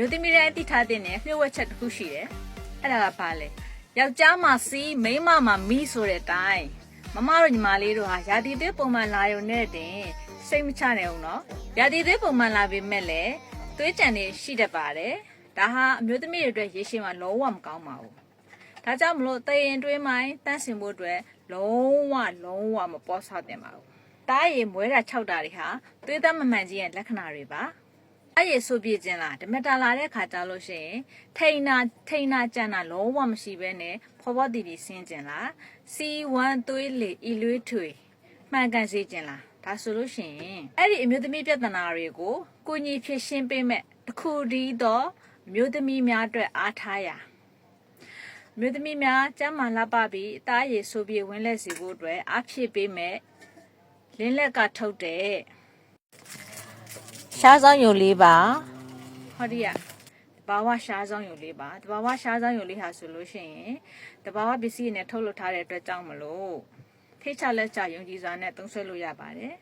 မျိုးသမီးတိုင်းသိထားတဲ့လျှို့ဝှက်ချက်တစ်ခုရှိတယ်အဲ့ဒါကဘာလဲယောက်ျားမှာစီးမိန်းမမှာမီးဆိုတဲ့အတိုင်းမမတို့ညီမလေးတို့ဟာရာသီသွေးပုံမှန်လာရုံနဲ့တင်စိတ်မချနိုင်ဘူးနော်ရာသီသွေးပုံမှန်လာပေမဲ့လည်းသွေးကြံတွေရှိတတ်ပါတယ်ဒါဟာအမျိုးသမီးတွေအတွက်ရေရှည်မှာလုံးဝမကောင်းပါဘူးဒါကြောင့်မလို့တရင်တွင်းမိုင်းတန့်စင်ဖို့အတွက်လုံးဝမပေါ်ဆောက်တင်ပါဘူးတားရည်မွဲတာ၆တာတွေဟာသွေးသားမမှန်ခြင်းရဲ့လက္ခဏာတွေပါအဲ့ရဆိုပြခြင်းလားဓမတာလာတဲ့ခါကြလို့ရှိရင်ထိန်နာကြံတာလုံးဝမရှိဘဲနဲ့ဖော်ဖော်တီတီဆင်းခြင်းလား C1 သွေးလေဤလွေးထွေမှန်ကန်စေခြင်းလားဒါဆိုလို့ရှိရင်အဲ့ဒီအမျိုးသမီးပြဿနာတွေကိုကိုကြီးဖြစ်ရှင်းပေးမဲ့တစ်ခုတည်းသောအမျိုးသမီးများအတွက်အားထားရာအမျိုးသမီးများကျမ်းမာလှပပြီးအသားရည်ဆိုပြဝင်လက်စီဖို့အတွက်အားဖြည့်ပေးမဲ့လင်းလက်ကထုတ်တဲ့ရှားဆောင်ယုံလေးပါဟောဒီရတဘာဝရှားဆောင်ယုံလေးပါတဘာဝရှားဆောင်ယုံလေးဟာဆိုလို့ရှိရင်တဘာဝပစ္စည်းနဲ့ထုတ်လုပ်ထားတဲ့အတွက်ကြောင့်မလို့ထိတ်ချလက်ချယုံကြည်စွာနဲ့သုံးဆွဲလို့ရပါတယ်